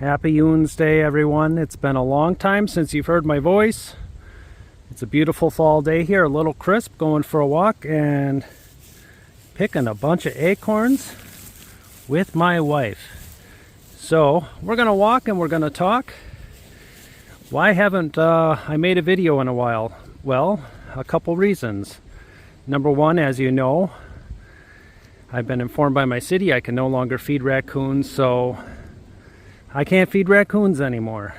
Happy Wednesday, everyone. It's been a long time since you've heard my voice. It's a beautiful fall day here, a little crisp, going for a walk and picking a bunch of acorns with my wife. So we're gonna walk and we're gonna talk. Why haven't I made a video in a while? Well, a couple reasons. Number one, as you know, I've been informed by my city I can no longer feed raccoons, so I can't feed raccoons anymore.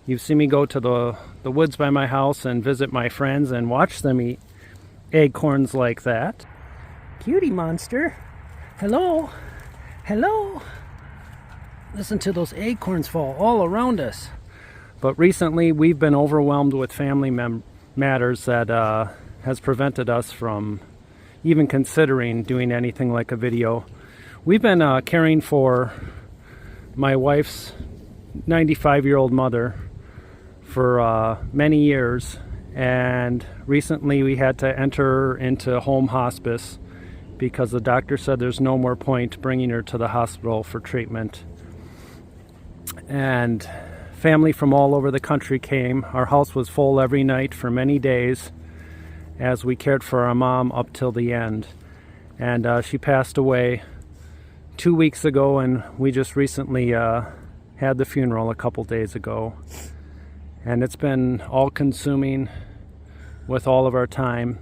You've seen me go to the woods by my house and visit my friends and watch them eat acorns like that. Cutie monster. Hello. Hello. Listen to those acorns fall all around us. But recently we've been overwhelmed with family matters that has prevented us from even considering doing anything like a video. We've been caring for my wife's 95-year-old mother for many years, and recently we had to enter into home hospice because the doctor said there's no more point bringing her to the hospital for treatment. And family from all over the country came. Our house was full every night for many days as we cared for our mom up till the end. And she passed away 2 weeks ago, and we just recently had the funeral a couple days ago. And it's been all-consuming with all of our time,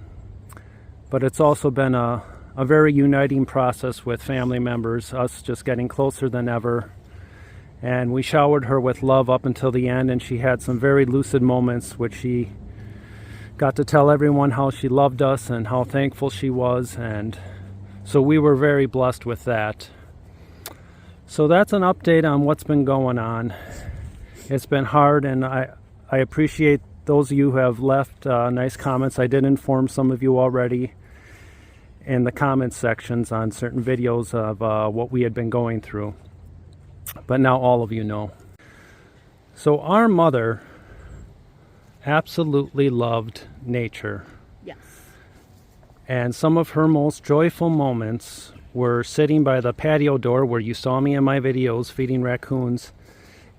but it's also been a very uniting process with family members, us just getting closer than ever. And we showered her with love up until the end, and she had some very lucid moments which she got to tell everyone how she loved us and how thankful she was, and so we were very blessed with that. So that's an update on what's been going on. It's been hard, and I appreciate those of you who have left nice comments. I did inform some of you already in the comments sections on certain videos of what we had been going through. But now all of you know. So our mother absolutely loved nature. Yes. And some of her most joyful moments were sitting by the patio door where you saw me in my videos feeding raccoons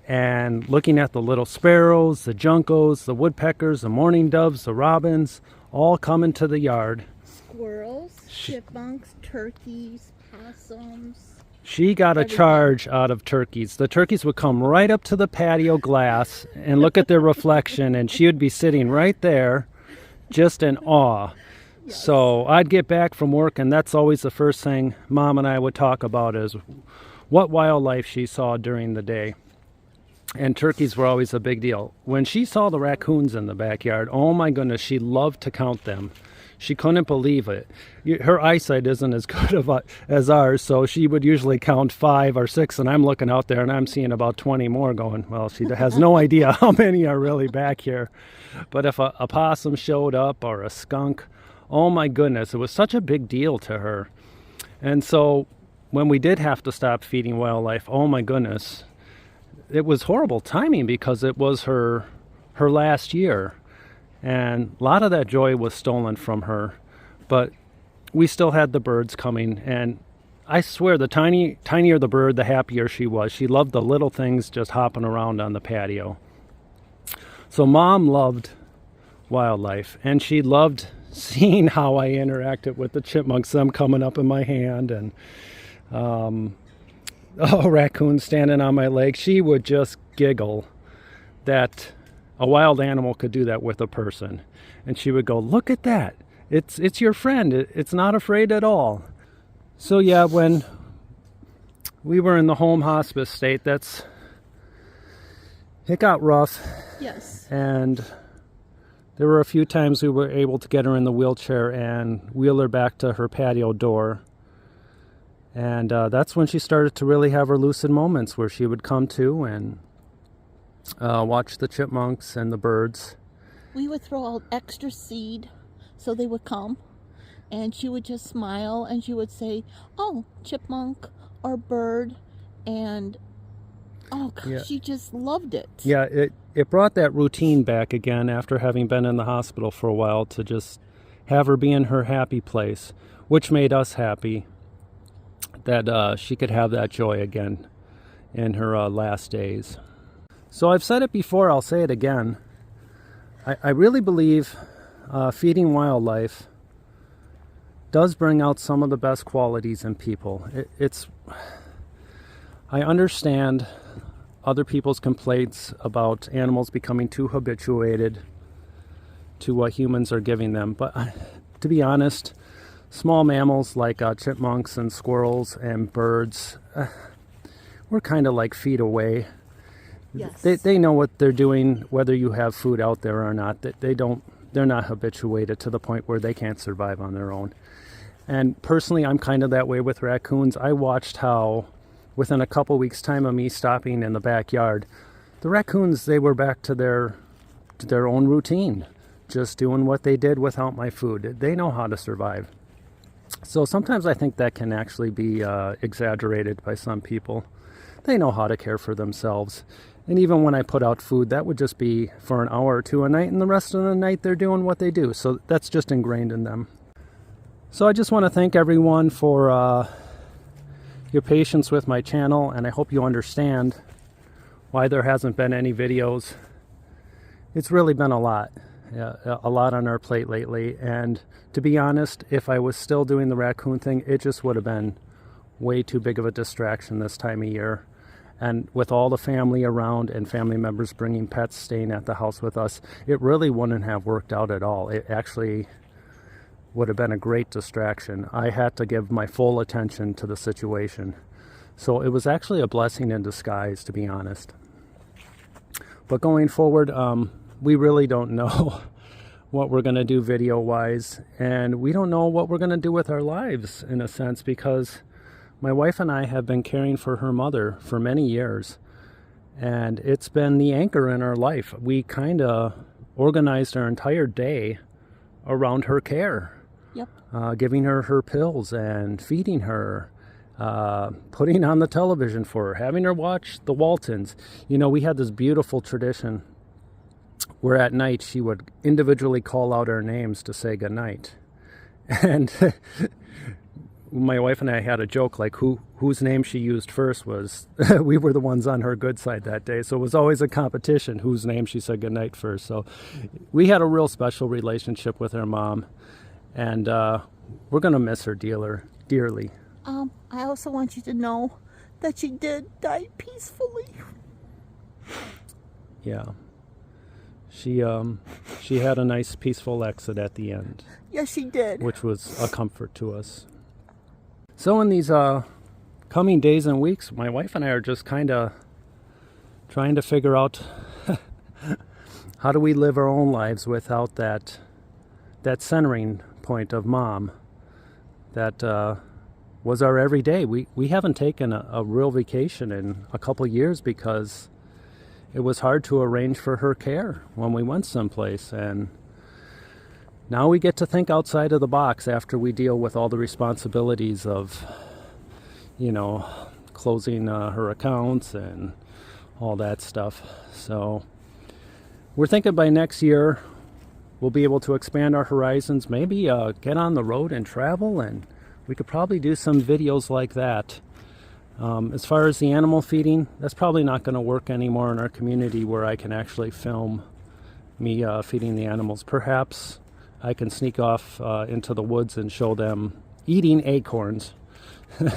and looking at the little sparrows, the juncos, the woodpeckers, the mourning doves, the robins, all coming to the yard. Squirrels, chipmunks, turkeys, possums. She got a charge out of turkeys. The turkeys would come right up to the patio glass and look at their reflection, and she would be sitting right there just in awe. Yes. So I'd get back from work, and that's always the first thing Mom and I would talk about is what wildlife she saw during the day. And turkeys were always a big deal. When she saw the raccoons in the backyard, oh my goodness, she loved to count them. She couldn't believe it. Her eyesight isn't as good as ours, so she would usually count 5 or 6, and I'm looking out there and I'm seeing about 20 more going, well, she has no idea how many are really back here. But if a possum showed up or a skunk, oh my goodness, it was such a big deal to her. And so when we did have to stop feeding wildlife, oh my goodness, it was horrible timing because it was her last year. And a lot of that joy was stolen from her, but we still had the birds coming, and I swear the tinier the bird, the happier she was. She loved the little things just hopping around on the patio. So Mom loved wildlife, and she loved seeing how I interacted with the chipmunks, them coming up in my hand, and raccoons standing on my leg. She would just giggle that a wild animal could do that with a person. And she would go, look at that. It's your friend. It's not afraid at all. So yeah, when we were in the home hospice state, it got rough. Yes. And there were a few times we were able to get her in the wheelchair and wheel her back to her patio door. And that's when she started to really have her lucid moments where she would come to and watch the chipmunks and the birds. We would throw out extra seed so they would come, and she would just smile and she would say, oh, chipmunk or bird, and oh gosh, yeah. She just loved it. Yeah, it brought that routine back again after having been in the hospital for a while, to just have her be in her happy place, which made us happy that she could have that joy again in her last days. So I've said it before, I'll say it again. I really believe feeding wildlife does bring out some of the best qualities in people. I understand other people's complaints about animals becoming too habituated to what humans are giving them, but to be honest, small mammals like chipmunks and squirrels and birds, we're kind of like feet away. Yes. They know what they're doing, whether you have food out there or not. They're not habituated to the point where they can't survive on their own. And personally, I'm kind of that way with raccoons. I watched how, within a couple weeks' time of me stopping in the backyard, the raccoons, they were back to their own routine, just doing what they did without my food. They know how to survive. So sometimes I think that can actually be exaggerated by some people. They know how to care for themselves. And even when I put out food, that would just be for an hour or two a night, and the rest of the night they're doing what they do. So that's just ingrained in them. So I just want to thank everyone for your patience with my channel, and I hope you understand why there hasn't been any videos. It's really been a lot on our plate lately, and to be honest, if I was still doing the raccoon thing, it just would have been way too big of a distraction this time of year. And with all the family around and family members bringing pets, staying at the house with us, it really wouldn't have worked out at all. It actually would have been a great distraction. I had to give my full attention to the situation. So it was actually a blessing in disguise, to be honest. But going forward, we really don't know what we're going to do video-wise, and we don't know what we're going to do with our lives, in a sense, because my wife and I have been caring for her mother for many years, and it's been the anchor in our life. We kind of organized our entire day around her care. Yep. Giving her her pills and feeding her, putting on the television for her, having her watch the Waltons. You know, we had this beautiful tradition where at night she would individually call out our names to say goodnight. And my wife and I had a joke, like whose name she used first was, we were the ones on her good side that day. So it was always a competition whose name she said goodnight first. So we had a real special relationship with her mom, and we're going to miss her dearly. I also want you to know that she did die peacefully. Yeah. She had a nice peaceful exit at the end. Yes, she did. Which was a comfort to us. So in these coming days and weeks, my wife and I are just kind of trying to figure out how do we live our own lives without that centering point of mom that was our everyday. We haven't taken a real vacation in a couple years because it was hard to arrange for her care when we went someplace, and now we get to think outside of the box after we deal with all the responsibilities of, you know, closing her accounts and all that stuff. So we're thinking by next year we'll be able to expand our horizons, maybe get on the road and travel, and we could probably do some videos like that. As far as the animal feeding, that's probably not going to work anymore in our community where I can actually film me feeding the animals. Perhaps I can sneak off into the woods and show them eating acorns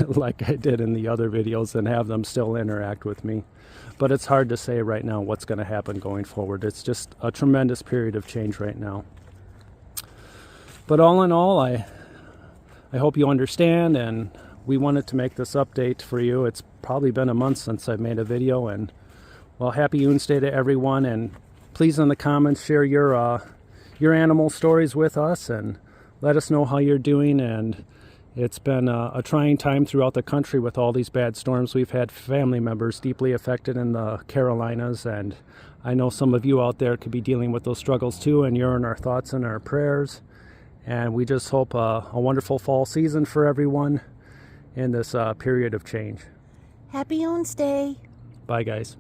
like I did in the other videos and have them still interact with me. But it's hard to say right now what's going to happen going forward. It's just a tremendous period of change right now. But all in all, I hope you understand, and we wanted to make this update for you. It's probably been a month since I've made a video, and well, happy Wednesday to everyone, and please in the comments share your animal stories with us and let us know how you're doing. And it's been a trying time throughout the country with all these bad storms. We've had family members deeply affected in the Carolinas, and I know some of you out there could be dealing with those struggles too, and you're in our thoughts and our prayers. And we just hope a wonderful fall season for everyone in this period of change. Happy Wednesday. Bye, guys.